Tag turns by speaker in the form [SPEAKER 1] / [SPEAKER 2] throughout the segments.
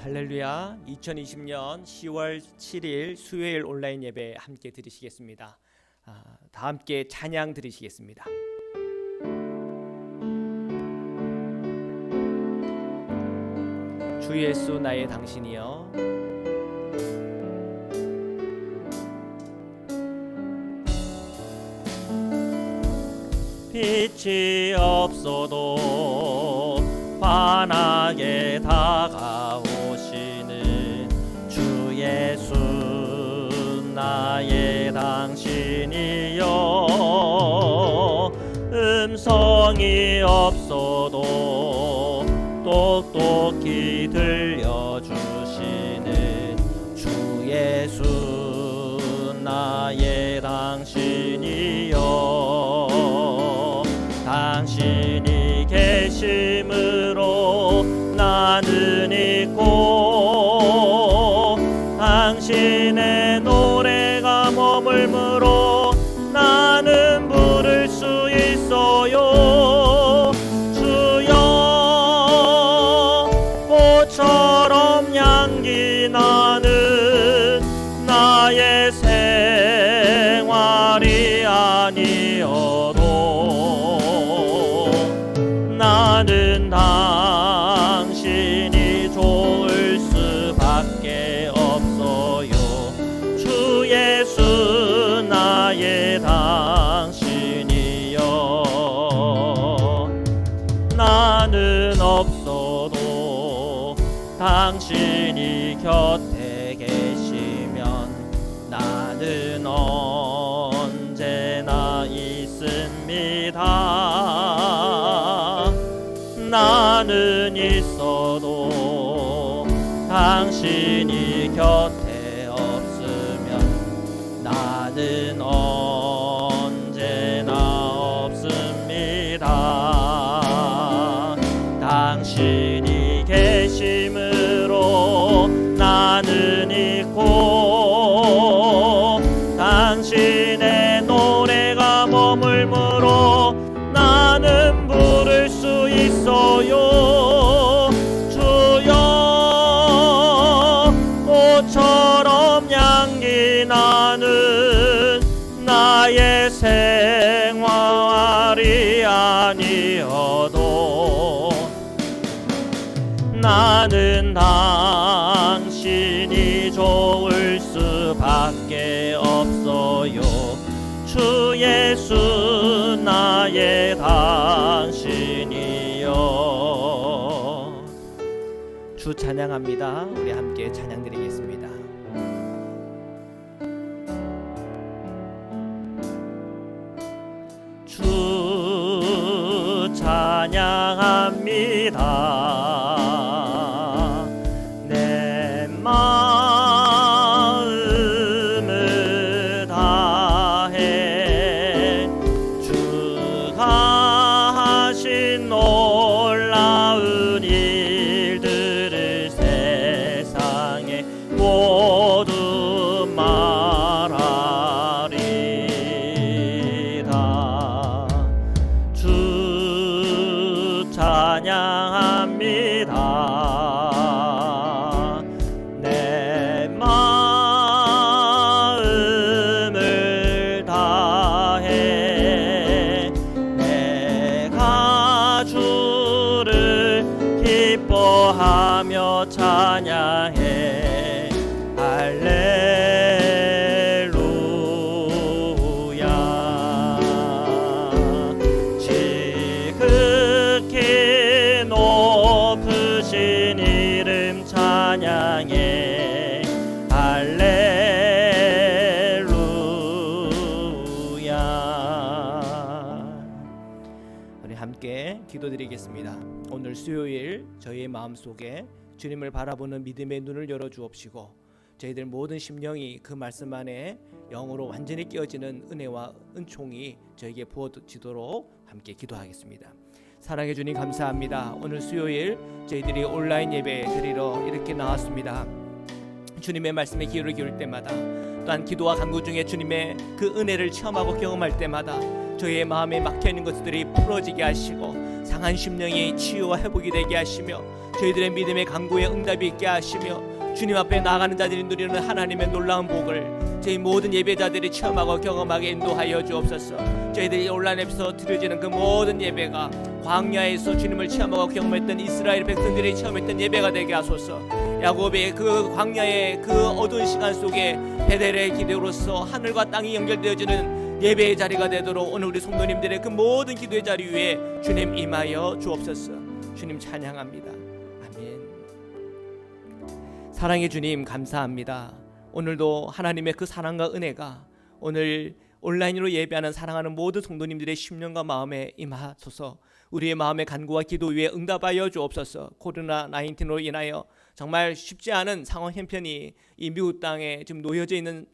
[SPEAKER 1] 할렐루야. 2020년 10월 7일 수요일 온라인 예배 함께 드리시겠습니다. 다 함께 찬양 드리시겠습니다. 주 예수 나의 당신이여. 빛이 없어도 환하게 다가오시는 주 예수 나의 당신이여. 음성이 없어도 똑똑히 들려주시는 주 예수 나의 당신이여. 당신이 계심으로 나는 있고 당신의 노래가 머물므로 나는 부를 수 있어요. 주여 꽃처럼 향기 나는 나의 생활이 아니어도 나는 당신이 좋을 수밖에 없어요. 주 예수 나의 당신이여. 나는 없어도 당신이 곁에 계시면 나는 언제나 있습니다. 나는 있어도 당신이 곁에 없으면 나는 언제나 없습니다. 당신이 계심으로 나는 있고 당신의 노래가 머물므로 나는 부를 수 있어요. 주여 꽃처럼 향기 나는 나의 생활이 아니어도 나는 당신이 좋을 수밖에 없어요. 주 예수 나의 당신이여. 주 찬양합니다. 우리 함께 찬양 드리겠습니다. 주 찬양합니다. 내 마음을 다해 주가 하신 놀라운 일들을 세상에 모두 말하리다. 주 찬양합니다. 내 마음을 다해 내가 주를 기뻐하며 찬양해. 할렐루야. 지극히 높으신 이름 찬양해. 할렐루야. 우리 함께 기도드리겠습니다. 오늘 수요일 저희의 마음속에 주님을 바라보는 믿음의 눈을 열어주옵시고 저희들 모든 심령이 그 말씀 안에 영으로 완전히 깨어지는 은혜와 은총이 저에게 부어지도록 함께 기도하겠습니다. 사랑해 주님 감사합니다. 오늘 수요일 저희들이 온라인 예배 드리러 이렇게 나왔습니다. 주님의 말씀에 귀를 기울 때마다 또한 기도와 간구 중에 주님의 그 은혜를 체험하고 경험할 때마다 저희의 마음에 막혀있는 것들이 풀어지게 하시고 상한 심령이 치유와 회복이 되게 하시며 저희들의 믿음의 간구에 응답이 있게 하시며 주님 앞에 나아가는 자들이 누리는 하나님의 놀라운 복을 저희 모든 예배자들이 체험하고 경험하게 인도하여 주옵소서. 저희들이 온라인에서 드려지는 그 모든 예배가 광야에서 주님을 체험하고 경험했던 이스라엘 백성들이 체험했던 예배가 되게 하소서. 야곱의 그 광야의 그 어두운 시간 속에 베델의 기도로서 하늘과 땅이 연결되어지는 예배의 자리가 되도록 오늘 우리 성도님들의 그 모든 기도의 자리 위에 주님 임하여 주옵소서. 주님 찬양합니다. 아멘. 사랑의 주님 감사합니다. 오늘도 하나님의 그 사랑과 은혜가 오늘 온라인으로 예배하는 사랑하는 모든 성도님들의 심령과 마음에 임하소서. 우리의 마음의 간구와 기도 위에 응답하여 주옵소서. 코로나19로 인하여 정말 쉽지 않은 상황 형편이 이 미국 땅에 지금 놓여져 있는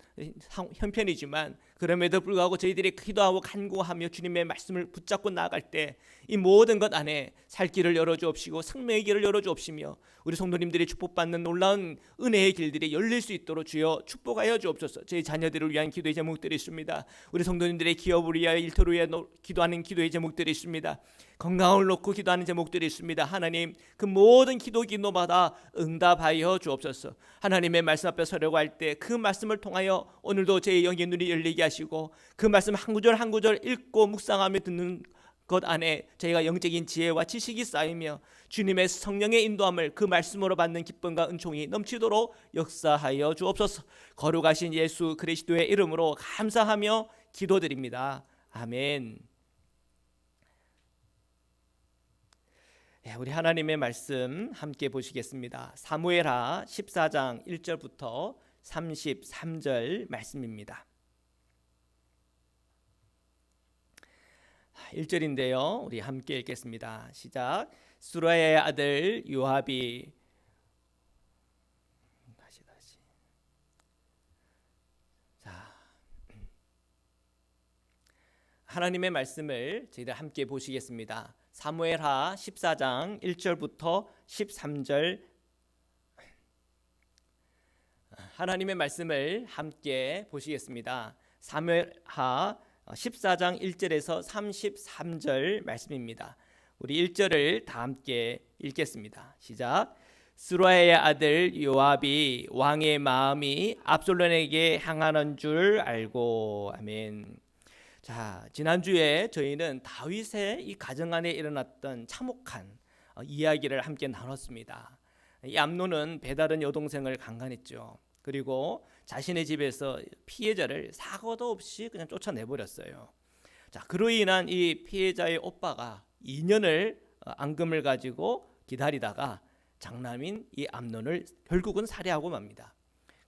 [SPEAKER 1] 형편이지만 그럼에도 불구하고 저희들이 기도하고 간구하며 주님의 말씀을 붙잡고 나아갈 때 이 모든 것 안에 살 길을 열어주옵시고 생명의 길을 열어주옵시며 우리 성도님들이 축복받는 놀라운 은혜의 길들이 열릴 수 있도록 주여 축복하여 주옵소서. 저희 자녀들을 위한 기도의 제목들이 있습니다. 우리 성도님들의 기업을 위하여 일터를 위해 기도하는 기도의 제목들이 있습니다. 건강을 놓고 기도하는 제목들이 있습니다. 하나님 그 모든 기도마다 응답하여 주옵소서. 하나님의 말씀 앞에 서려고 할 때 그 말씀을 통하여 오늘도 제 영의 눈이 열리게 하시고 그 말씀 한 구절 한 구절 읽고 묵상하며 듣는 것 안에 저희가 영적인 지혜와 지식이 쌓이며 주님의 성령의 인도함을 그 말씀으로 받는 기쁨과 은총이 넘치도록 역사하여 주옵소서. 거룩하신 예수 그리스도의 이름으로 감사하며 기도드립니다. 아멘. 우리 하나님의 말씀 함께 보시겠습니다. 사무엘하 14장 1절부터 33절 말씀입니다. 1절인데요. 우리 함께 읽겠습니다. 시작. 수라야의 아들 요압이 하나님의 말씀을 저희들 함께 보시겠습니다. 사무엘하 14장 1절부터 13절 하나님의 말씀을 함께 보시겠습니다. 사무엘하 14장 1절에서 33절 말씀입니다. 우리 1절을 다 함께 읽겠습니다. 시작. 스루야의 아들 요압이 왕의 마음이 압살롬에게 향하는 줄 알고. 아멘. 자, 지난주에 저희는 다윗의 이 가정 안에 일어났던 참혹한 이야기를 함께 나눴습니다. 이 암논은 배다른 여동생을 강간했죠. 그리고 자신의 집에서 피해자를 사고도 없이 그냥 쫓아내버렸어요. 자, 그로 인한 이 피해자의 오빠가 2년을 앙금을 가지고 기다리다가 장남인 이 암논을 결국은 살해하고 맙니다.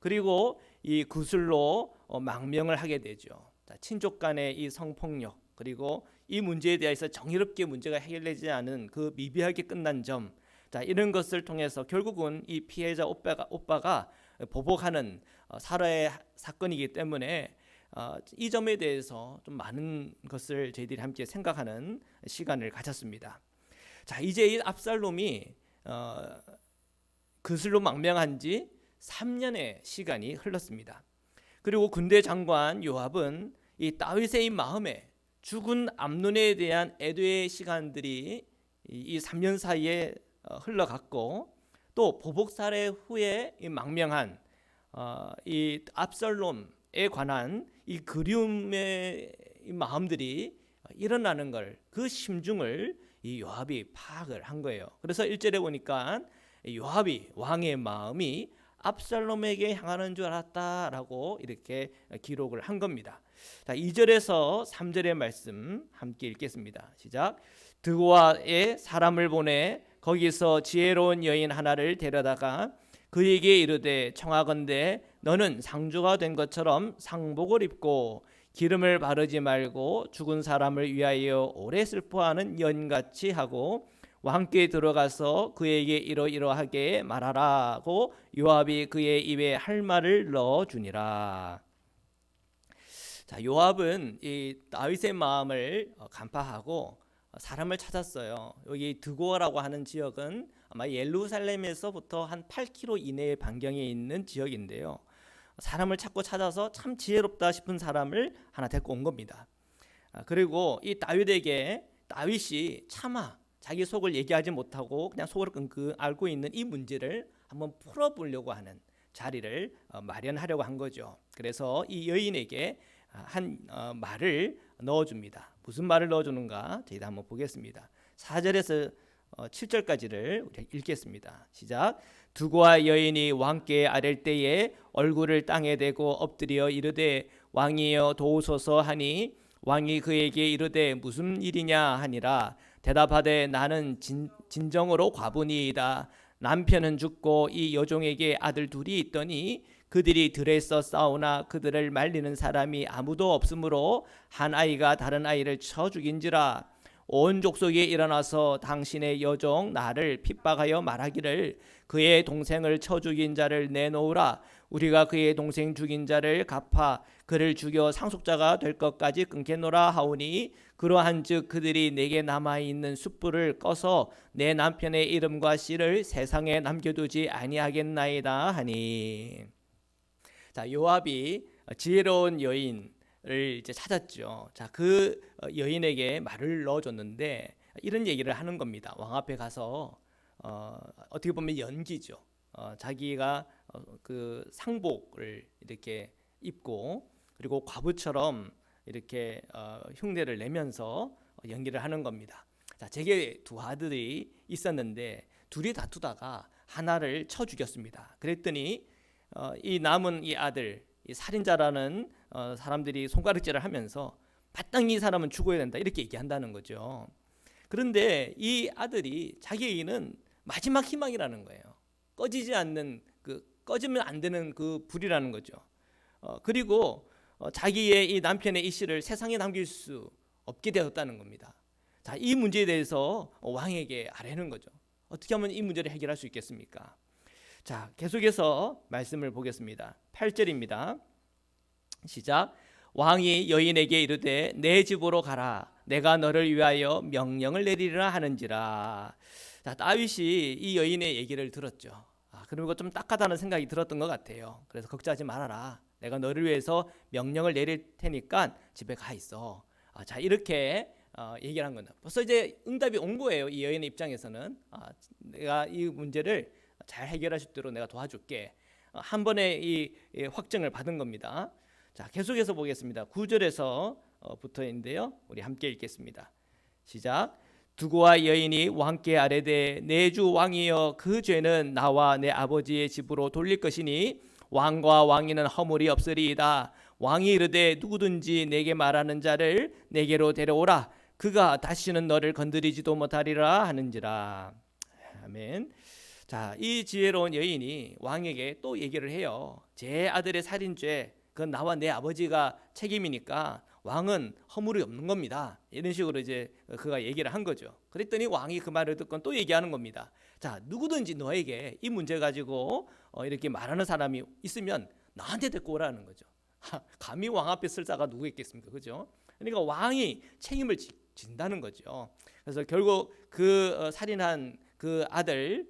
[SPEAKER 1] 그리고 이 구슬로 망명을 하게 되죠. 자, 친족 간의 이 성폭력 그리고 이 문제에 대해서 정의롭게 문제가 해결되지 않은 그 미비하게 끝난 점, 자, 이런 것을 통해서 결국은 이 피해자 오빠가 보복하는 살해의 사건이기 때문에 이 점에 대해서 좀 많은 것을 저희들이 함께 생각하는 시간을 가졌습니다. 자, 이제 이 압살롬이 그슬로 망명한 지 3년의 시간이 흘렀습니다. 그리고 군대 장관 요압은 이 다윗의 마음에 죽은 암논에 대한 애도의 시간들이 이 3년 사이에 흘러갔고 또 보복 살해 후에 이 망명한 이 압살롬에 관한 이 그리움의 마음들이 일어나는 걸 그 심중을 이 요압이 파악을 한 거예요. 그래서 1절에 보니까 요압이 왕의 마음이 압살롬에게 향하는 줄 알았다라고 이렇게 기록을 한 겁니다. 자, 2절에서 3절의 말씀 함께 읽겠습니다. 시작. 드고아에 사람을 보내 거기서 지혜로운 여인 하나를 데려다가 그에게 이르되 청하건대 너는 상주가 된 것처럼 상복을 입고 기름을 바르지 말고 죽은 사람을 위하여 오래 슬퍼하는 연같이 하고 왕께 들어가서 그에게 이러이러하게 말하라고 요압이 그의 입에 할 말을 넣어주니라. 자, 요압은 이 다윗의 마음을 간파하고 사람을 찾았어요. 여기 드고라고 하는 지역은 아마 예루살렘에서부터 한 8km 이내의 반경에 있는 지역인데요. 사람을 찾아서 참 지혜롭다 싶은 사람을 하나 데리고 온 겁니다. 그리고 이 다윗에게 다윗이 차마 자기 속을 얘기하지 못하고 그냥 속으로 끙끙 앓고 있는 이 문제를 한번 풀어보려고 하는 자리를 마련하려고 한 거죠. 그래서 이 여인에게 한 말을 넣어줍니다. 무슨 말을 넣어주는가 저희도 한번 보겠습니다. 4절에서 7절까지를 우리 읽겠습니다. 시작. 두고와 여인이 왕께 아랠 때에 얼굴을 땅에 대고 엎드려 이르되 왕이여 도우소서 하니 왕이 그에게 이르되 무슨 일이냐 하니라. 대답하되 나는 진정으로 과부니이다. 남편은 죽고 이 여종에게 아들 둘이 있더니 그들이 들에서 싸우나 그들을 말리는 사람이 아무도 없으므로 한 아이가 다른 아이를 쳐 죽인지라. 온 족속이 일어나서 당신의 여종 나를 핍박하여 말하기를 그의 동생을 쳐 죽인 자를 내놓으라. 우리가 그의 동생 죽인 자를 갚아 그를 죽여 상속자가 될 것까지 끊겠노라 하오니 그러한즉 그들이 내게 남아있는 숯불을 꺼서 내 남편의 이름과 씨를 세상에 남겨두지 아니하겠나이다 하니. 자, 요압이 지혜로운 여인을 이제 찾았죠. 자, 그 여인에게 말을 넣어줬는데 이런 얘기를 하는 겁니다. 왕 앞에 가서 어떻게 보면 연기죠. 자기가 그 상복을 이렇게 입고 그리고 과부처럼 이렇게 흉내를 내면서 연기를 하는 겁니다. 자, 제게 두 아들이 있었는데 둘이 다투다가 하나를 쳐 죽였습니다. 그랬더니 이 남은 이 아들, 이 살인자라는 사람들이 손가락질을 하면서 마땅히 이 사람은 죽어야 된다 이렇게 얘기한다는 거죠. 그런데 이 아들이 자기에게는 마지막 희망이라는 거예요. 꺼지지 않는 꺼지면 안 되는 그 불이라는 거죠. 그리고 자기의 이 남편의 이 씨를 세상에 남길 수 없게 되었다는 겁니다. 자, 이 문제에 대해서 왕에게 아뢰는 거죠. 어떻게 하면 이 문제를 해결할 수 있겠습니까? 자, 계속해서 말씀을 보겠습니다. 8절입니다. 시작. 왕이 여인에게 이르되 내 집으로 가라. 내가 너를 위하여 명령을 내리리라 하는지라. 자, 다윗이 이 여인의 얘기를 들었죠. 그리고 좀 딱하다는 생각이 들었던 것 같아요. 그래서 걱정하지 말아라. 내가 너를 위해서 명령을 내릴 테니까 집에 가 있어. 자, 이렇게 얘기를 한 겁니다. 벌써 이제 응답이 온 거예요. 이 여인의 입장에서는 내가 이 문제를 잘 해결할 수 있도록 내가 도와줄게. 한 번에 이 확정을 받은 겁니다. 자, 계속해서 보겠습니다. 9절에서 부터인데요. 우리 함께 읽겠습니다. 시작. 두고와 여인이 왕께 아뢰되 내 주 왕이여 그 죄는 나와 내 아버지의 집으로 돌릴 것이니 왕과 왕위는 허물이 없으리이다. 왕이 이르되 누구든지 내게 말하는 자를 내게로 데려오라. 그가 다시는 너를 건드리지도 못하리라 하는지라. 아멘. 자, 이 지혜로운 여인이 왕에게 또 얘기를 해요. 제 아들의 살인죄 그건 나와 내 아버지가 책임이니까 왕은 허물이 없는 겁니다. 이런 식으로 이제 그가 얘기를 한 거죠. 그랬더니 왕이 그 말을 듣고 또 얘기하는 겁니다. 자, 누구든지 너에게 이 문제 가지고 이렇게 말하는 사람이 있으면 나한테 데리고 오라는 거죠. 감히 왕 앞에 쓸 자가 누구 있겠습니까? 그죠? 그러니까 왕이 책임을 진다는 거죠. 그래서 결국 그 살인한 그 아들을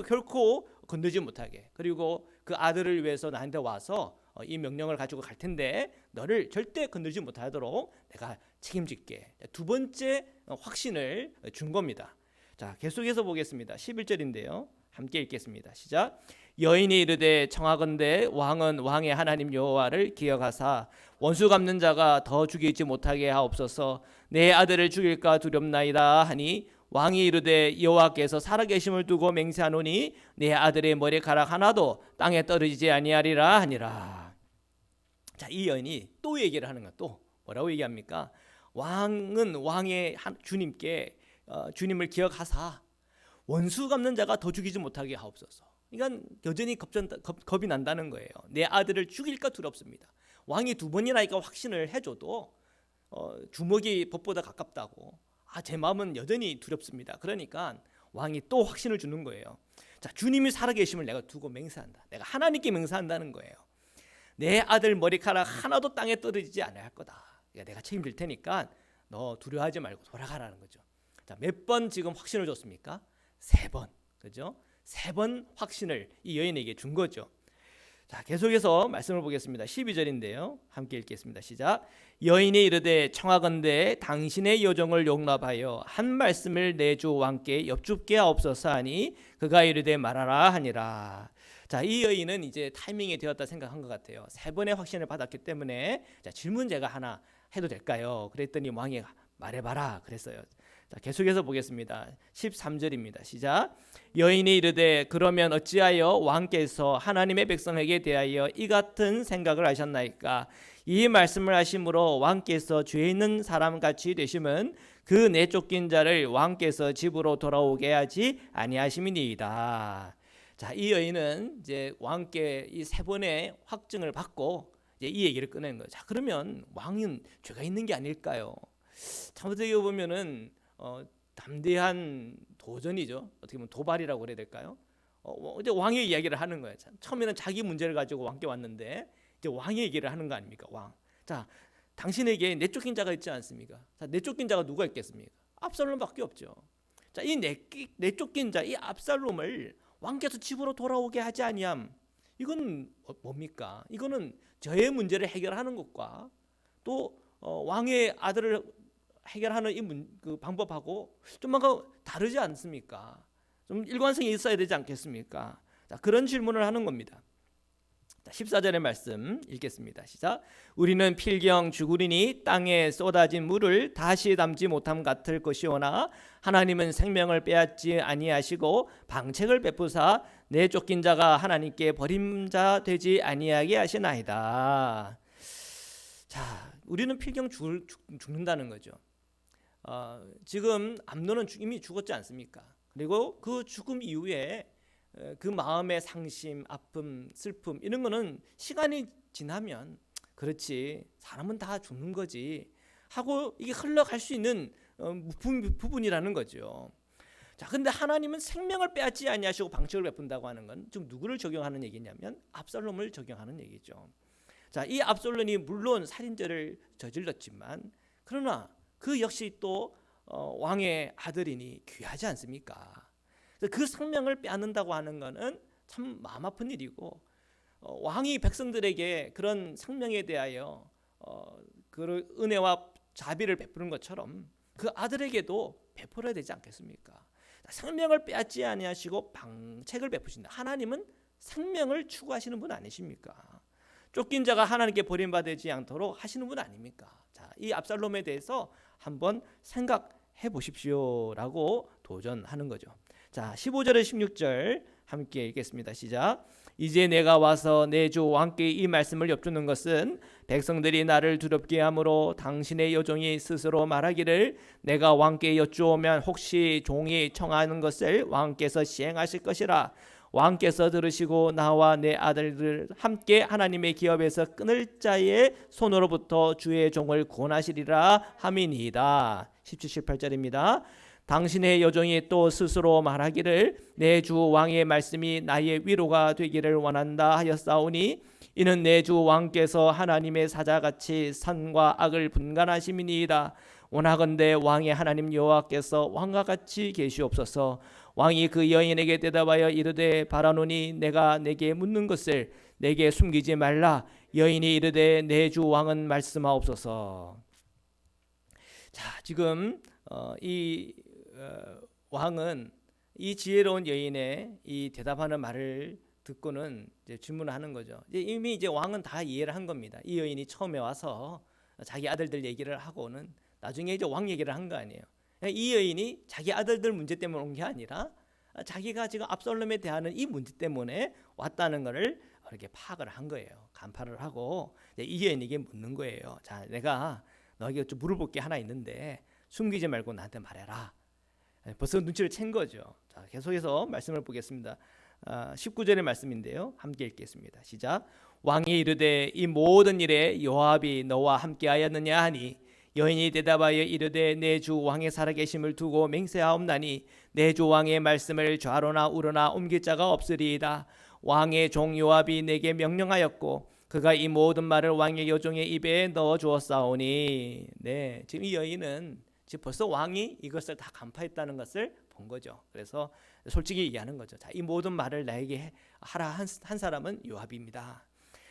[SPEAKER 1] 결코 건들지 못하게, 그리고 그 아들을 위해서 나한테 와서 이 명령을 가지고 갈 텐데 너를 절대 건들지 못하도록 내가 책임질게. 두 번째 확신을 준 겁니다. 자, 계속해서 보겠습니다. 11절인데요. 함께 읽겠습니다. 시작. 여인이 이르되 청하건대 왕은 왕의 하나님 여호와를 기억하사 원수 갚는 자가 더 죽이지 못하게 하옵소서. 내 아들을 죽일까 두렵나이다 하니 왕이 이르되 여호와께서 살아계심을 두고 맹세하노니 내 아들의 머리카락 하나도 땅에 떨어지지 아니하리라 하니라. 자, 이 여인이 또 얘기를 하는 것, 또 뭐라고 얘기합니까? 왕은 왕의 주님께 주님을 기억하사 원수 갚는 자가 더 죽이지 못하게 하옵소서. 그러니까 여전히 겁이 난다는 거예요. 내 아들을 죽일까 두렵습니다. 왕이 두 번이나 이거 확신을 해줘도 주먹이 법보다 가깝다고. 제 마음은 여전히 두렵습니다. 그러니까 왕이 또 확신을 주는 거예요. 자, 주님이 살아계심을 내가 두고 맹세한다. 내가 하나님께 맹세한다는 거예요. 내 아들 머리카락 하나도 땅에 떨어지지 않을 거다. 그러니까 내가 책임질 테니까 너 두려워하지 말고 돌아가라는 거죠. 자, 몇 번 지금 확신을 줬습니까? 3번. 그죠? 3번 확신을 이 여인에게 준 거죠. 자, 계속해서 말씀을 보겠습니다. 12절인데요. 함께 읽겠습니다. 시작. 여인이 이르되 청하건대 당신의 요정을 용납하여 한 말씀을 내 주 왕께 여쭙게 하옵소서 하니 그가 이르되 말하라 하니라. 자, 이 여인은 이제 타이밍이 되었다 생각한 것 같아요. 3번의 확신을 받았기 때문에 자, 질문 제가 하나 해도 될까요? 그랬더니 왕이 말해봐라 그랬어요. 자, 계속해서 보겠습니다. 13절입니다. 시작. 여인이 이르되 그러면 어찌하여 왕께서 하나님의 백성에게 대하여 이 같은 생각을 하셨나이까? 이 말씀을 하심으로 왕께서 죄 있는 사람같이 되심은 그 내쫓긴 자를 왕께서 집으로 돌아오게 하지 아니하심이니이다. 자, 이 여인은 이제 왕께 이 3번의 확증을 받고 이제 이 얘기를 꺼낸 거예요. 자, 그러면 왕은 죄가 있는 게 아닐까요? 참 어떻게 보면은 담대한 도전이죠. 어떻게 보면 도발이라고 그래야 될까요? 이제 왕의 이야기를 하는 거예요. 처음에는 자기 문제를 가지고 왕께 왔는데 이제 왕의 얘기를 하는 거 아닙니까? 왕. 자, 당신에게 내쫓긴 자가 있지 않습니까? 자, 내쫓긴 자가 누가 있겠습니까? 압살롬밖에 없죠. 자, 이 내쫓긴 자, 이 압살롬을 왕께서 집으로 돌아오게 하지 아니함. 이건 뭡니까? 이거는 저의 문제를 해결하는 것과 또 왕의 아들을 해결하는 그 방법하고 좀 뭔가 다르지 않습니까? 좀 일관성이 있어야 되지 않겠습니까? 자, 그런 질문을 하는 겁니다. 자, 14절의 말씀 읽겠습니다. 시작. 우리는 필경 죽으리니 땅에 쏟아진 물을 다시 담지 못함 같을 것이오나 하나님은 생명을 빼앗지 아니하시고 방책을 베푸사 내쫓긴 자가 하나님께 버림자 되지 아니하게 하시나이다. 자, 우리는 필경 죽는다는 거죠. 지금 암논은 이미 죽었지 않습니까? 그리고 그 죽음 이후에 그 마음의 상심, 아픔, 슬픔 이런 거는 시간이 지나면 그렇지 사람은 다 죽는 거지 하고 이게 흘러갈 수 있는 부분이라는 거죠. 자, 근데 하나님은 생명을 빼앗지 아니하시고 방책을 베푼다고 하는 건 지금 누구를 적용하는 얘기냐면 압살롬을 적용하는 얘기죠. 자, 이 압살롬이 물론 살인죄를 저질렀지만 그러나 그 역시 또 왕의 아들이니 귀하지 않습니까? 그 생명을 빼앗는다고 하는 것은 참 마음 아픈 일이고 왕이 백성들에게 그런 생명에 대하여 그 은혜와 자비를 베푸는 것처럼 그 아들에게도 베풀어야 되지 않겠습니까? 생명을 빼앗지 아니하시고 방책을 베푸신다. 하나님은 생명을 추구하시는 분 아니십니까? 쫓긴 자가 하나님께 버림받지 않도록 하시는 분 아닙니까? 자, 이 압살롬에 대해서 한번 생각해 보십시오라고 도전하는 거죠. 자, 15절에 16절 함께 읽겠습니다. 시작. 이제 내가 와서 내 주 왕께 이 말씀을 여쭙는 것은 백성들이 나를 두렵게 하므로 당신의 여종이 스스로 말하기를 내가 왕께 여쭈오면 혹시 종이 청하는 것을 왕께서 시행하실 것이라. 왕께서 들으시고 나와 내 아들들 함께 하나님의 기업에서 끊을 자의 손으로부터 주의 종을 구원하시리라 함이니이다. 17, 18절입니다. 당신의 여종이 또 스스로 말하기를 내 주 왕의 말씀이 나의 위로가 되기를 원한다 하였사오니 이는 내 주 왕께서 하나님의 사자같이 선과 악을 분간하심이니이다. 원하건대 왕의 하나님 여호와께서 왕과 같이 계시옵소서. 왕이 그 여인에게 대답하여 이르되 바라노니 내가 내게 묻는 것을 내게 숨기지 말라. 여인이 이르되 내 주 왕은 말씀하옵소서. 자, 지금 이 왕은 이 지혜로운 여인의 이 대답하는 말을 듣고는 이제 질문을 하는 거죠. 이미 이제 왕은 다 이해를 한 겁니다. 이 여인이 처음에 와서 자기 아들들 얘기를 하고는 나중에 이제 왕 얘기를 한 거 아니에요. 이 여인이 자기 아들들 문제 때문에 온 게 아니라 자기가 지금 압살롬에 대하는 이 문제 때문에 왔다는 것을 이렇게 파악을 한 거예요. 간파를 하고 이 여인에게 묻는 거예요. 자, 내가 너에게 좀 물어볼 게 하나 있는데 숨기지 말고 나한테 말해라. 벌써 눈치를 챈 거죠. 자, 계속해서 말씀을 보겠습니다. 19절의 말씀인데요. 함께 읽겠습니다. 시작. 왕이 이르되 이 모든 일에 요압이 너와 함께하였느냐 하니 여인이 대답하여 이르되 내 주 왕의 살아계심을 두고 맹세하옵나니 내 주 왕의 말씀을 좌로나 우로나 옮길 자가 없으리이다. 왕의 종 요압이 내게 명령하였고 그가 이 모든 말을 왕의 여종의 입에 넣어 주었사오니. 네, 지금 이 여인은 즉 벌써 왕이 이것을 다 간파했다는 것을 본 거죠. 그래서 솔직히 얘기하는 거죠. 자, 이 모든 말을 나에게 하라 한 사람은 요압입니다.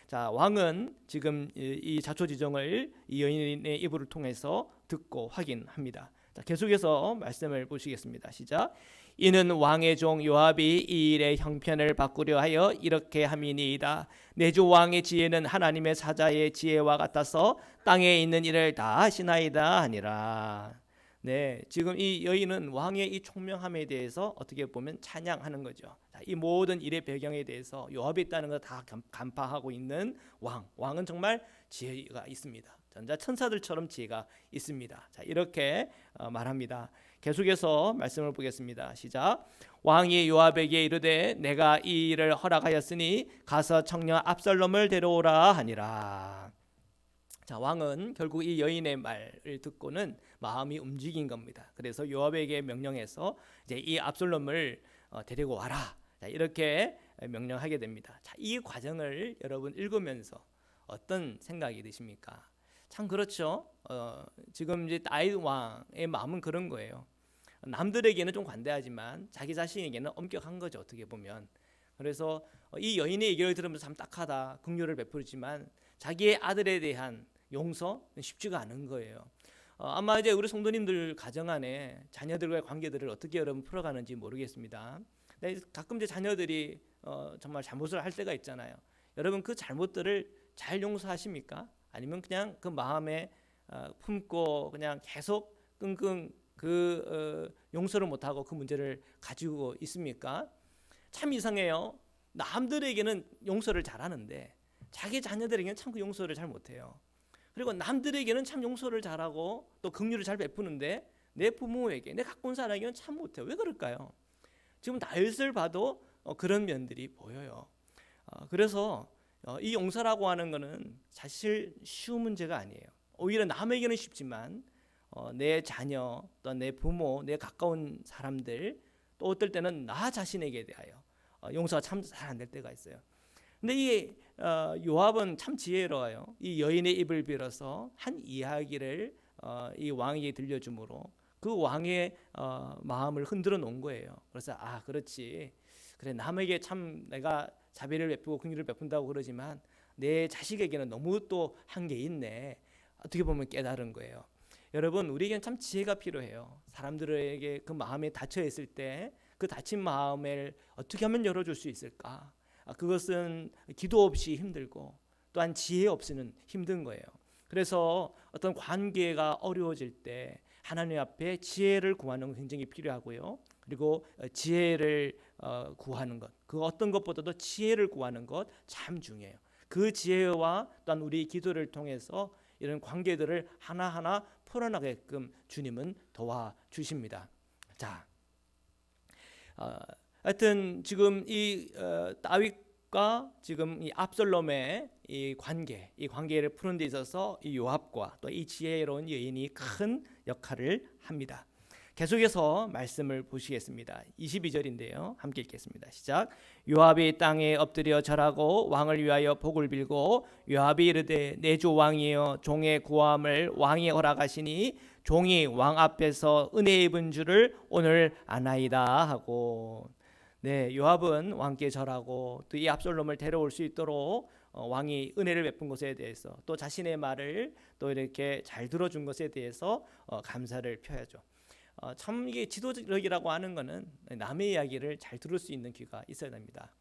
[SPEAKER 1] 자, 왕은 지금 이 자초지종을 이 여인의 입을 통해서 듣고 확인합니다. 자, 계속해서 말씀을 보시겠습니다. 시작. 이는 왕의 종 요압이 이 일의 형편을 바꾸려 하여 이렇게 함이니이다. 내 주 왕의 지혜는 하나님의 사자의 지혜와 같아서 땅에 있는 일을 다 하시나이다 하니라. 네, 지금 이 여인은 왕의 이 총명함에 대해서 어떻게 보면 찬양하는 거죠. 자, 이 모든 일의 배경에 대해서 요압이 있다는 걸 다 간파하고 있는 왕은 정말 지혜가 있습니다. 전자 천사들처럼 지혜가 있습니다. 자, 이렇게 말합니다. 계속해서 말씀을 보겠습니다. 시작. 왕이 요압에게 이르되 내가 이 일을 허락하였으니 가서 청년 압살롬을 데려오라 하니라. 자, 왕은 결국 이 여인의 말을 듣고는 마음이 움직인 겁니다. 그래서 요압에게 명령해서 이제 이 압살롬을 데리고 와라. 자, 이렇게 명령하게 됩니다. 자, 이 과정을 여러분 읽으면서 어떤 생각이 드십니까? 참 그렇죠. 지금 이제 다윗 왕의 마음은 그런 거예요. 남들에게는 좀 관대하지만 자기 자신에게는 엄격한 거죠. 어떻게 보면. 그래서 이 여인의 얘기를 들으면서 참 딱하다, 긍휼을 베풀지만 자기의 아들에 대한 용서 쉽지가 않은 거예요. 아마 이제 우리 성도님들 가정 안에 자녀들과의 관계들을 어떻게 여러분 풀어가는지 모르겠습니다. 근데 가끔 이제 자녀들이 정말 잘못을 할 때가 있잖아요. 여러분 그 잘못들을 잘 용서하십니까? 아니면 그냥 그 마음에 품고 그냥 계속 끙끙 용서를 못하고 그 문제를 가지고 있습니까? 참 이상해요. 남들에게는 용서를 잘하는데 자기 자녀들에게는 참 그 용서를 잘 못해요. 그리고 남들에게는 참 용서를 잘하고 또 긍휼을 잘 베푸는데 내 부모에게, 내 가까운 사람에게는 참 못해요. 왜 그럴까요? 지금 다윗을 봐도 그런 면들이 보여요. 그래서 이 용서라고 하는 것은 사실 쉬운 문제가 아니에요. 오히려 남에게는 쉽지만 내 자녀, 또 내 부모, 내 가까운 사람들, 또 어떨 때는 나 자신에게 대하여 용서가 참 잘 안 될 때가 있어요. 근데 이 요압은 참 지혜로워요. 이 여인의 입을 빌어서 한 이야기를 이 왕에게 들려주므로 그 왕의 마음을 흔들어 놓은 거예요. 그래서 그렇지. 그래, 남에게 참 내가 자비를 베푸고 긍휼을 베푼다고 그러지만 내 자식에게는 너무 또 한계 있네. 어떻게 보면 깨달은 거예요. 여러분, 우리에게는 참 지혜가 필요해요. 사람들에게 그 마음에 닫혀 있을 때 그 닫힌 마음을 어떻게 하면 열어줄 수 있을까? 그것은 기도 없이 힘들고 또한 지혜 없이는 힘든 거예요. 그래서 어떤 관계가 어려워질 때 하나님 앞에 지혜를 구하는 건 굉장히 필요하고요. 그리고 지혜를 구하는 것, 그 어떤 것보다도 지혜를 구하는 것 참 중요해요. 그 지혜와 또한 우리 기도를 통해서 이런 관계들을 하나하나 풀어나게끔 주님은 도와주십니다. 자, 하여튼 지금 이 다윗과 지금 이 압살롬의 이 관계를 푸는 데 있어서 이 요압과 또 이 지혜로운 여인이 큰 역할을 합니다. 계속해서 말씀을 보시겠습니다. 22절인데요. 함께 읽겠습니다. 시작. 요압이 땅에 엎드려 절하고 왕을 위하여 복을 빌고 요압이 이르되 내 주 왕이여 종의 구함을 왕이 허락하시니 종이 왕 앞에서 은혜 입은 줄을 오늘 아나이다 하고. 네, 요압은 왕께 절하고 또 이 압살롬을 데려올 수 있도록 왕이 은혜를 베푼 것에 대해서 또 자신의 말을 또 이렇게 잘 들어준 것에 대해서 감사를 표하죠. 참 이게 지도력이라고 하는 것은 남의 이야기를 잘 들을 수 있는 귀가 있어야 됩니다.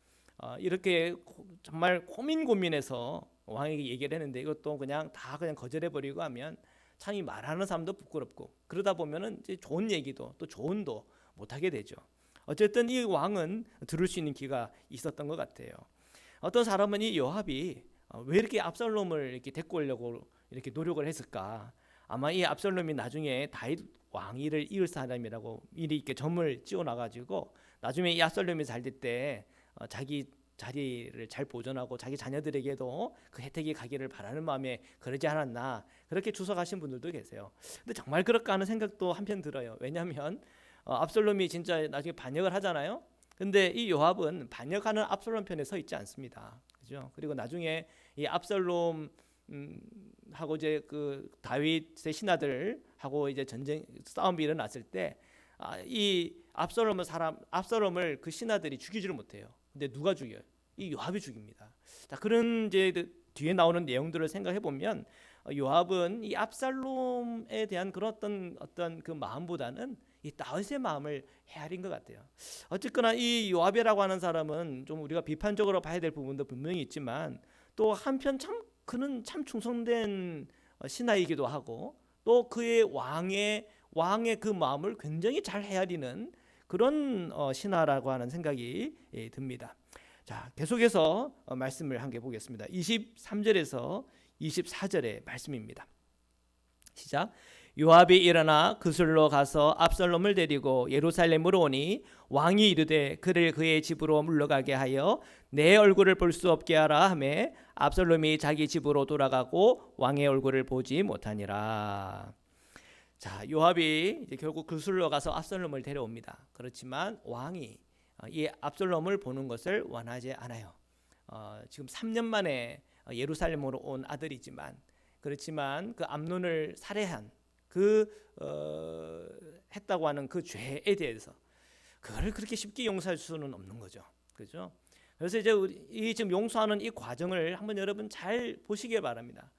[SPEAKER 1] 이렇게 정말 고민해서 왕에게 얘기를 했는데 이것도 그냥 거절해 버리고 하면 참 이 말하는 사람도 부끄럽고 그러다 보면은 이제 좋은 얘기도 또 조언도 못 하게 되죠. 어쨌든 이 왕은 들을 수 있는 귀가 있었던 것 같아요. 어떤 사람은 이 요압이 왜 이렇게 압살롬을 이렇게 데리고 오려고 이렇게 노력을 했을까? 아마 이 압살롬이 나중에 다윗 왕위를 이을 사람이라고 미리 이렇게 점을 찍어놔가지고 나중에 이 압살롬이 잘 될 때 자기 자리를 잘 보존하고 자기 자녀들에게도 그 혜택이 가기를 바라는 마음에 그러지 않았나, 그렇게 추석하신 분들도 계세요. 근데 정말 그럴까 하는 생각도 한편 들어요. 왜냐하면 압살롬이 진짜 나중에 반역을 하잖아요. 근데 이 요압은 반역하는 압살롬 편에 서 있지 않습니다. 그죠? 그리고 나중에 이 압살롬 하고 이제 그 다윗의 신하들하고 이제 전쟁 싸움이 일어났을 때 이 압살롬을 그 신하들이 죽이지를 못해요. 근데 누가 죽여요? 이 요압이 죽입니다. 자, 그런 이제 뒤에 나오는 내용들을 생각해 보면 요압은 이 압살롬에 대한 그런 어떤 그 마음보다는 이 다윗의 마음을 헤아린 것 같아요. 어쨌거나 이 요압이라고 하는 사람은 좀 우리가 비판적으로 봐야 될 부분도 분명히 있지만 또 한편 그는 참 충성된 신하이기도 하고 또 그의 왕의 그 마음을 굉장히 잘 헤아리는 그런 신하라고 하는 생각이 듭니다. 자, 계속해서 말씀을 함께 보겠습니다. 23절에서 24절의 말씀입니다. 시작. 요압이 일어나 그술로 가서 압살롬을 데리고 예루살렘으로 오니 왕이 이르되 그를 그의 집으로 물러가게 하여 내 얼굴을 볼 수 없게 하라 하매 압살롬이 자기 집으로 돌아가고 왕의 얼굴을 보지 못하니라. 자, 요압이 이제 결국 그술로 가서 압살롬을 데려옵니다. 그렇지만 왕이 이 압살롬을 보는 것을 원하지 않아요. 지금 3년 만에 예루살렘으로 온 아들이지만 그렇지만 그 암논을 살해한 했다고 하는 그 죄에 대해서 그거를 그렇게 쉽게 용서할 수는 없는 거죠. 그렇죠? 그래서 이제 이 지금 용서하는 이 과정을 한번 여러분 잘 보시길 바랍니다.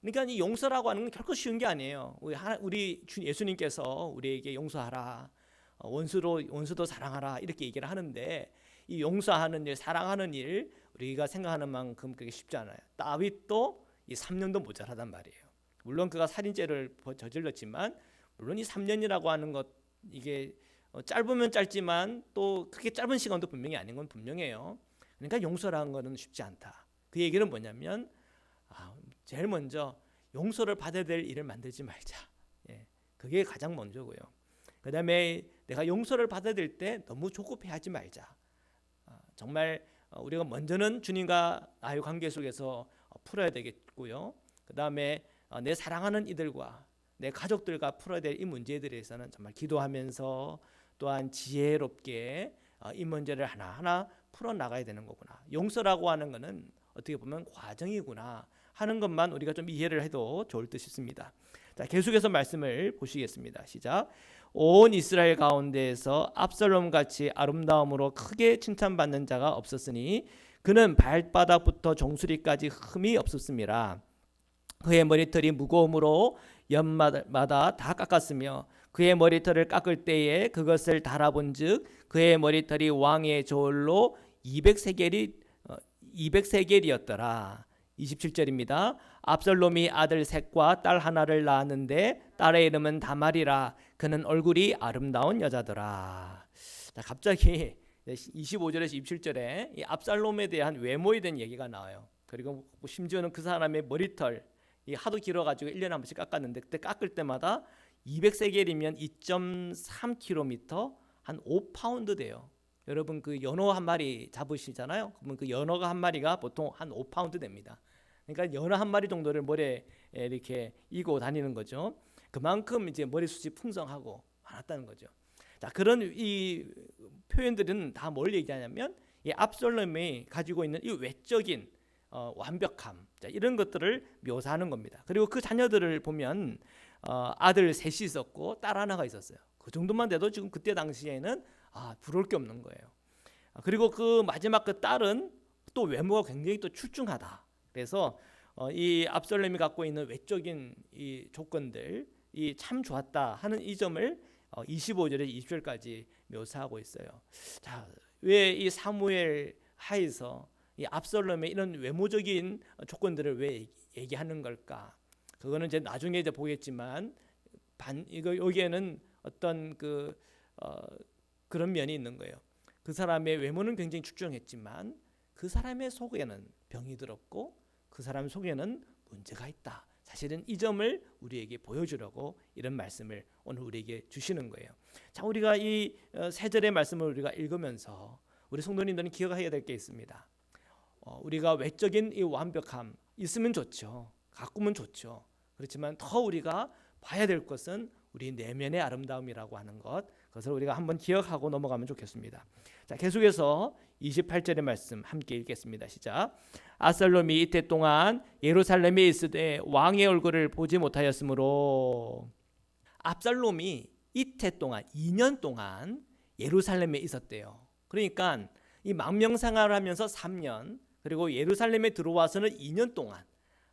[SPEAKER 1] 그러니까 이 용서라고 하는 건 결코 쉬운 게 아니에요. 우리 예수님께서 우리에게 용서하라, 원수도 사랑하라 이렇게 얘기를 하는데 이 용서하는 일, 사랑하는 일 우리가 생각하는 만큼 그게 쉽지 않아요. 다윗도 이 3년도 모자라단 말이에요. 물론 그가 살인죄를 저질렀지만 물론 이 3년이라고 하는 것 이게 짧으면 짧지만 또 그렇게 짧은 시간도 분명히 아닌 건 분명해요. 그러니까 용서라는 것은 쉽지 않다. 그 얘기는 뭐냐면 제일 먼저 용서를 받아야 될 일을 만들지 말자. 그게 가장 먼저고요. 그 다음에 내가 용서를 받아야 될 때 너무 조급해하지 말자. 정말 우리가 먼저는 주님과 나의 관계 속에서 풀어야 되겠고요. 그 다음에 내 사랑하는 이들과 내 가족들과 풀어야 될 이 문제에 대해서는 정말 기도하면서 또한 지혜롭게 이 문제를 하나하나 풀어나가야 되는 거구나. 용서라고 하는 것은 어떻게 보면 과정이구나 하는 것만 우리가 좀 이해를 해도 좋을 듯 싶습니다. 자, 계속해서 말씀을 보시겠습니다. 시작. 온 이스라엘 가운데에서 압살롬 같이 아름다움으로 크게 칭찬받는 자가 없었으니 그는 발바닥부터 정수리까지 흠이 없었습니다. 그의 머리털이 무거움으로 연마다 다 깎았으며 그의 머리털을 깎을 때에 그것을 달아본즉 그의 머리털이 왕의 저울로 200세겔이었더라. 27절입니다. 압살롬이 아들 셋과 딸 하나를 낳았는데 딸의 이름은 다말이라. 그는 얼굴이 아름다운 여자더라. 자, 갑자기 25절에서 27절에 이 압살롬에 대한 외모에 대한 얘기가 나와요. 그리고 심지어는 그 사람의 머리털 하도 길어가지고 1년에 한 번씩 깎았는데 그때 깎을 때마다 200세겔이면 2.3km 한 5파운드 돼요. 여러분 그 연어 한 마리 잡으시잖아요. 그러면 그 연어가 한 마리가 보통 한 5파운드 됩니다. 그러니까 연어 한 마리 정도를 머리에 이렇게 이고 다니는 거죠. 그만큼 이제 머리숱이 풍성하고 많았다는 거죠. 자, 그런 이 표현들은 다 뭘 얘기하냐면 이 압살롬이 가지고 있는 이 외적인 완벽함, 자, 이런 것들을 묘사하는 겁니다. 그리고 그 자녀들을 보면 아들 셋이 있었고 딸 하나가 있었어요. 그 정도만 돼도 지금 그때 당시에는 부러울 게 없는 거예요. 그리고 그 마지막 그 딸은 또 외모가 굉장히 또 출중하다. 그래서 이 압살롬이 갖고 있는 외적인 이 조건들 이 참 좋았다 하는 이 점을 25절에서 20절까지 묘사하고 있어요. 자, 왜 이 사무엘 하에서 이 압살롬의 이런 외모적인 조건들을 왜 얘기하는 걸까? 그거는 이제 나중에 이제 보겠지만 여기에는 어떤 그런 면이 있는 거예요. 그 사람의 외모는 굉장히 출중했지만 그 사람의 속에는 병이 들었고 그 사람 속에는 문제가 있다. 사실은 이 점을 우리에게 보여주려고 이런 말씀을 오늘 우리에게 주시는 거예요. 자, 우리가 이 세 절의 말씀을 우리가 읽으면서 우리 성도님들은 기억해야 될 게 있습니다. 우리가 외적인 이 완벽함 있으면 좋죠. 가꾸면 좋죠. 그렇지만 더 우리가 봐야 될 것은 우리 내면의 아름다움이라고 하는 것, 그것을 우리가 한번 기억하고 넘어가면 좋겠습니다. 자, 계속해서 28절의 말씀 함께 읽겠습니다. 시작. 압살롬이 이때 동안 예루살렘에 있으되 왕의 얼굴을 보지 못하였으므로. 압살롬이 이때 동안 2년 동안 예루살렘에 있었대요. 그러니까 이 망명생활을 하면서 3년, 그리고 예루살렘에 들어와서는 2년 동안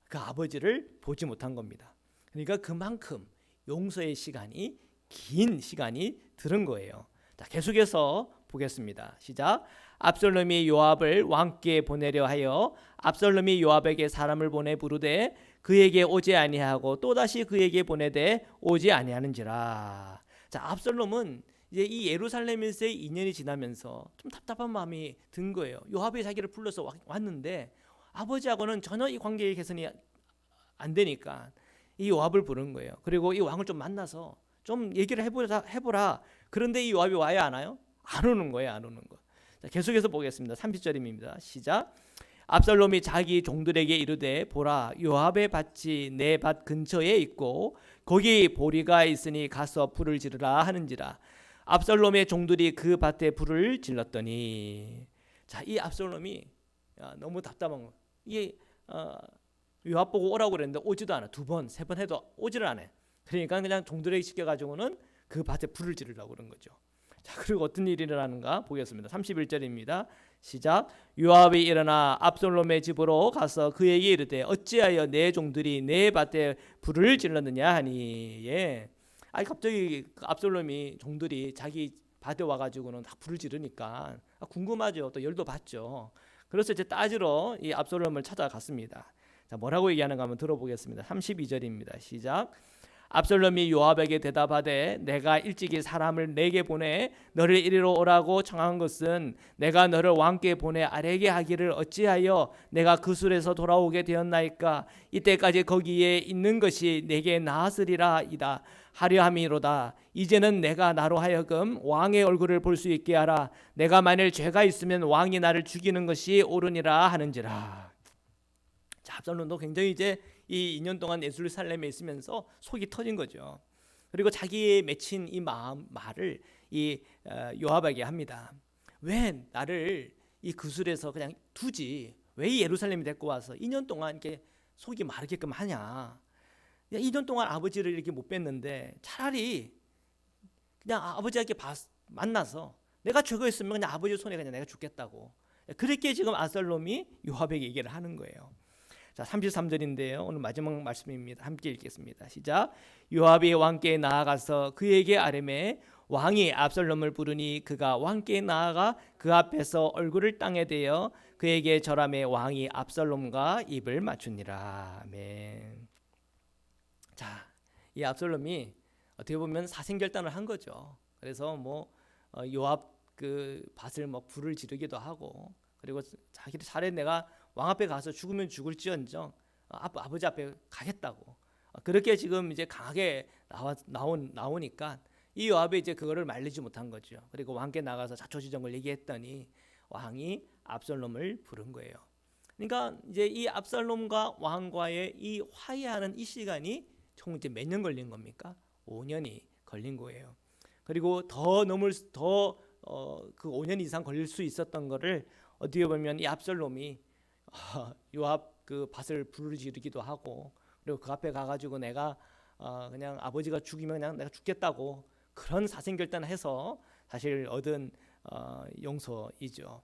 [SPEAKER 1] 그 아버지를 보지 못한 겁니다. 그러니까 그만큼 용서의 시간이 긴 시간이 들은 거예요. 자, 계속해서 보겠습니다. 시작. 압살롬이 요압을 왕께 보내려 하여 압살롬이 요압에게 사람을 보내 부르되 그에게 오지 아니하고 또다시 그에게 보내되 오지 아니하는지라. 자, 압살롬은 이제 이 예루살렘에서의 2년이 지나면서 좀 답답한 마음이 든 거예요. 요압이 자기를 불러서 왔는데 아버지하고는 전혀 이 관계의 개선이 안 되니까 이 요압을 부른 거예요. 그리고 이 왕을 좀 만나서 좀 얘기를 해보라. 그런데 이 요압이 와야 하나요? 안 오는 거예요. 안 오는 거. 자, 계속해서 보겠습니다. 30절입니다. 시작. 압살롬이 자기 종들에게 이르되 보라, 요압의 밭이 내 밭 근처에 있고 거기 보리가 있으니 가서 불을 지르라 하는지라. 압살롬의 종들이 그 밭에 불을 질렀더니. 자, 이 압살롬이 너무 답답한 거. 이게 요압 보고 오라고 그랬는데 오지도 않아. 2번, 3번 해도 오지를 않아. 그러니까 그냥 종들에게 시켜가지고는 그 밭에 불을 지르려고 그런 거죠. 자, 그리고 어떤 일이 일어나는가 보겠습니다. 31절입니다. 시작. 요압이 일어나 압살롬의 집으로 가서 그에게 이르되 어찌하여 내 종들이 내 밭에 불을 질렀느냐 하니. 예. 갑자기 압살롬이 종들이 자기 밭에 와가지고는 다 불을 지르니까 궁금하죠. 또 열도 받죠. 그래서 이제 따지러 이 압살롬을 찾아갔습니다. 자, 뭐라고 얘기하는가 한번 들어보겠습니다. 32절입니다. 시작. 압살롬이 요압에게 대답하되 내가 일찍이 사람을 내게 보내 너를 이리로 오라고 청한 것은 내가 너를 왕께 보내 아뢰게 하기를 어찌하여 내가 그술에서 돌아오게 되었나이까. 이때까지 거기에 있는 것이 내게 나았으리라 이다 하려 함이로다. 이제는 내가 나로 하여금 왕의 얼굴을 볼 수 있게 하라. 내가 만일 죄가 있으면 왕이 나를 죽이는 것이 옳으니라 하는지라. 자, 압살롬도 굉장히 이제 이 2년 동안 예루살렘에 있으면서 속이 터진 거죠. 그리고 자기의 맺힌 이 말을 이 요압에게 합니다. 왜 나를 이 그술에서 그냥 두지? 왜 이 예루살렘에 데리고 와서 2년 동안 이렇게 속이 마르게끔 하냐? 2년 동안 아버지를 이렇게 못 뵀는데 차라리 그냥 아버지에게 만나서 내가 죄가 있으면 그냥 아버지 손에 그냥 내가 죽겠다고. 그렇게 지금 압살롬이 요압에게 얘기를 하는 거예요. 자, 33절인데요. 오늘 마지막 말씀입니다. 함께 읽겠습니다. 시작. 요압이 왕께 나아가서 그에게 아뢰매 왕이 압살롬을 부르니 그가 왕께 나아가 그 앞에서 얼굴을 땅에 대어 그에게 절하매 왕이 압살롬과 입을 맞추니라. 아멘. 자, 이 압살롬이 어떻게 보면 사생결단을 한 거죠. 그래서 요압 그 밭을 불을 지르기도 하고, 그리고 자기를 차라리 내가 왕 앞에 가서 죽으면 죽을지언정 아버지 앞에 가겠다고. 그렇게 지금 이제 강하게 나오니까 이 요압이 이제 그거를 말리지 못한 거죠. 그리고 왕께 나가서 자초지종을 얘기했더니 왕이 압살롬을 부른 거예요. 그러니까 이제 이 압살롬과 왕과의 이 화해하는 이 시간이 총 이제 몇 년 걸린 겁니까? 5년이 걸린 거예요. 그리고 그 5년 이상 걸릴 수 있었던 거를 어떻게 보면 이 압살롬이 요압 그 밭을 불을 지르기도 하고, 그리고 그 앞에 가가지고 내가 그냥 아버지가 죽이면 그냥 내가 죽겠다고 그런 사생결단을 해서 사실 얻은 용서이죠.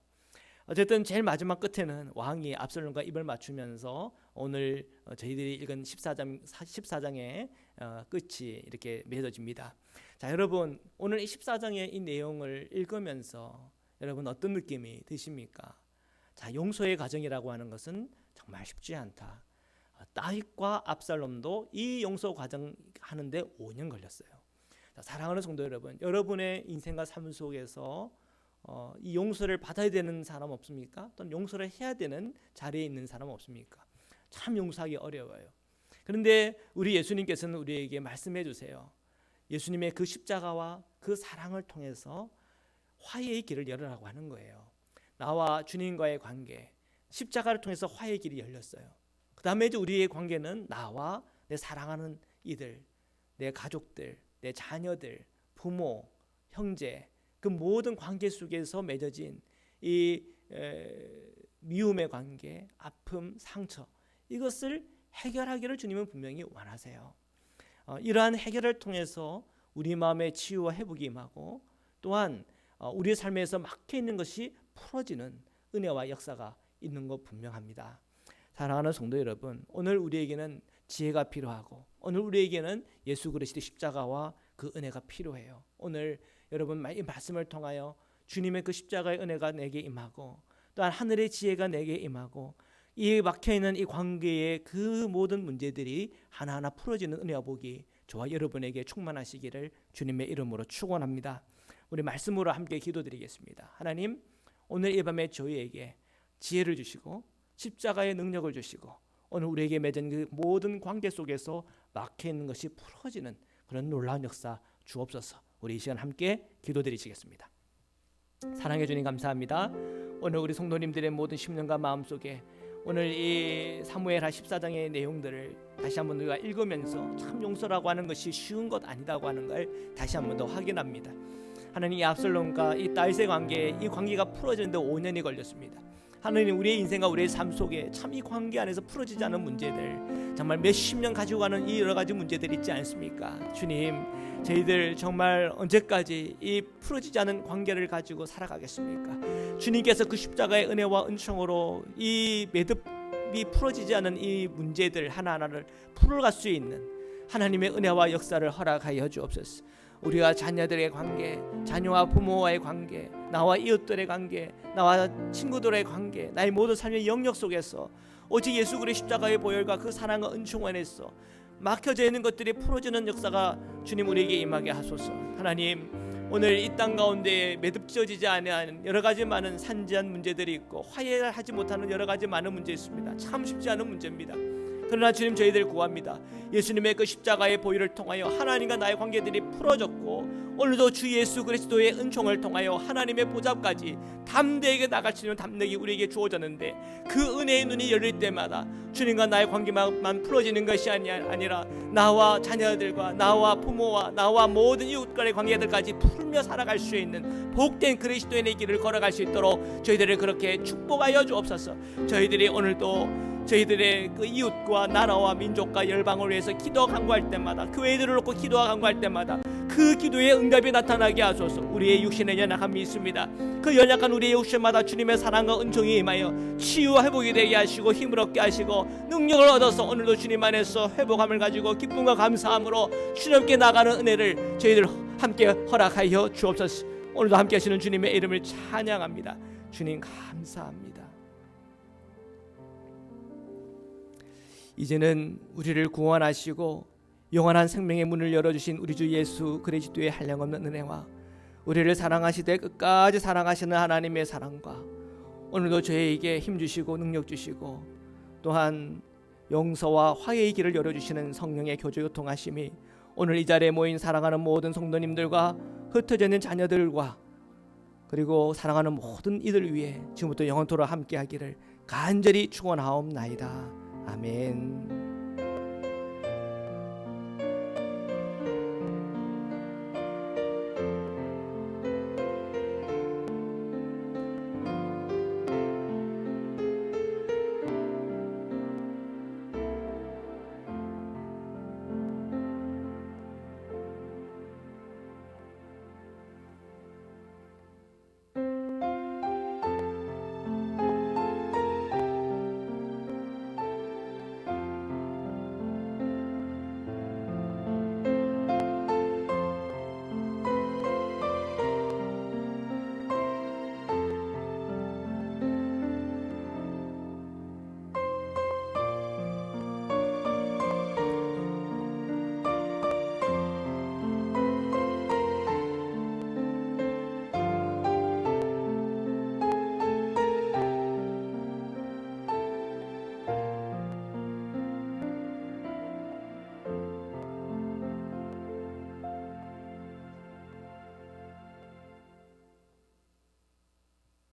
[SPEAKER 1] 어쨌든 제일 마지막 끝에는 왕이 압살롬과 입을 맞추면서 오늘 저희들이 읽은 14장의 끝이 이렇게 맺어집니다. 자, 여러분 오늘 이 14장의 이 내용을 읽으면서 여러분 어떤 느낌이 드십니까? 자, 용서의 과정이라고 하는 것은 정말 쉽지 않다. 다윗과 압살롬도 이 용서 과정 하는데 5년 걸렸어요. 자, 사랑하는 성도 여러분, 여러분의 인생과 삶 속에서 이 용서를 받아야 되는 사람 없습니까? 또는 용서를 해야 되는 자리에 있는 사람 없습니까? 참 용서하기 어려워요. 그런데 우리 예수님께서는 우리에게 말씀해 주세요. 예수님의 그 십자가와 그 사랑을 통해서 화해의 길을 열으라고 하는 거예요. 나와 주님과의 관계, 십자가를 통해서 화해의 길이 열렸어요. 그 다음에 이제 우리의 관계는 나와 내 사랑하는 이들, 내 가족들, 내 자녀들, 부모, 형제, 그 모든 관계 속에서 맺어진 이 미움의 관계, 아픔, 상처, 이것을 해결하기를 주님은 분명히 원하세요. 이러한 해결을 통해서 우리 마음의 치유와 회복이 임하고, 또한 우리의 삶에서 막혀 있는 것이 풀어지는 은혜와 역사가 있는 것 분명합니다. 사랑하는 성도 여러분, 오늘 우리에게는 지혜가 필요하고, 오늘 우리에게는 예수 그리스도의 십자가와 그 은혜가 필요해요. 오늘 여러분 이 말씀을 통하여 주님의 그 십자가의 은혜가 내게 임하고, 또한 하늘의 지혜가 내게 임하고, 이 막혀있는 이 관계의 그 모든 문제들이 하나하나 풀어지는 은혜와 복이 저와 여러분에게 충만하시기를 주님의 이름으로 축원합니다. 우리 말씀으로 함께 기도드리겠습니다. 하나님, 오늘 이 밤에 저희에게 지혜를 주시고 십자가의 능력을 주시고, 오늘 우리에게 맺은 그 모든 관계 속에서 막혀있는 것이 풀어지는 그런 놀라운 역사 주옵소서. 우리 이 시간 함께 기도드리시겠습니다. 사랑해 주님 감사합니다. 오늘 우리 성도님들의 모든 심령과 마음속에 오늘 이 사무엘하 14장의 내용들을 다시 한번 우리가 읽으면서 참 용서라고 하는 것이 쉬운 것 아니다고 하는 걸 다시 한번 더 확인합니다. 하나님, 이 압살롬과 이 다윗의 관계, 이 관계가 풀어지는데 5년이 걸렸습니다. 하나님, 우리의 인생과 우리의 삶 속에 참 이 관계 안에서 풀어지지 않은 문제들, 정말 몇십 년 가지고 가는 이 여러 가지 문제들이 있지 않습니까? 주님, 저희들 정말 언제까지 이 풀어지지 않은 관계를 가지고 살아가겠습니까? 주님께서 그 십자가의 은혜와 은총으로 이 매듭이 풀어지지 않은 이 문제들 하나하나를 풀어갈 수 있는 하나님의 은혜와 역사를 허락하여 주옵소서. 우리와 자녀들의 관계, 자녀와 부모와의 관계, 나와 이웃들의 관계, 나와 친구들의 관계, 나의 모든 삶의 영역 속에서 오직 예수 그리스도의 십자가의 보혈과 그 사랑과 은총 안에서 막혀져 있는 것들이 풀어지는 역사가 주님 우리에게 임하게 하소서. 하나님, 오늘 이 땅 가운데 매듭지어지지 않은 여러 가지 많은 산지한 문제들이 있고, 화해하지 못하는 여러 가지 많은 문제 있습니다. 참 쉽지 않은 문제입니다. 그러나 주님, 저희들 구합니다. 예수님의 그 십자가의 보혈을 통하여 하나님과 나의 관계들이 풀어졌고, 오늘도 주 예수 그리스도의 은총을 통하여 하나님의 보좌까지 담대하게 나갈 수 있는 담력이 우리에게 주어졌는데, 그 은혜의 눈이 열릴 때마다 주님과 나의 관계만 풀어지는 것이 아니라 나와 자녀들과 나와 부모와 나와 모든 이웃과의 관계들까지 풀며 살아갈 수 있는 복된 그리스도인의 길을 걸어갈 수 있도록 저희들을 그렇게 축복하여 주옵소서. 저희들이 오늘도 저희들의 그 이웃과 나라와 민족과 열방을 위해서 기도와 간구할 때마다, 교회들을 놓고 기도와 간구할 때마다 그 기도의 응답이 나타나게 하소서. 우리의 육신의 연약함이 있습니다. 그 연약한 우리의 육신마다 주님의 사랑과 은총이 임하여 치유와 회복이 되게 하시고 힘을 얻게 하시고 능력을 얻어서 오늘도 주님 안에서 회복함을 가지고 기쁨과 감사함으로 주님께 나가는 은혜를 저희들 함께 허락하여 주옵소서. 오늘도 함께 하시는 주님의 이름을 찬양합니다. 주님 감사합니다. 이제는 우리를 구원하시고 영원한 생명의 문을 열어주신 우리 주 예수 그리스도의 한량없는 은혜와 우리를 사랑하시되 끝까지 사랑하시는 하나님의 사랑과 오늘도 저희에게 힘주시고 능력 주시고 또한 용서와 화해의 길을 열어주시는 성령의 교조 교통하심이 오늘 이 자리에 모인 사랑하는 모든 성도님들과 흩어져 있는 자녀들과 그리고 사랑하는 모든 이들 위해 지금부터 영원토록 함께하기를 간절히 축원하옵나이다. 아멘.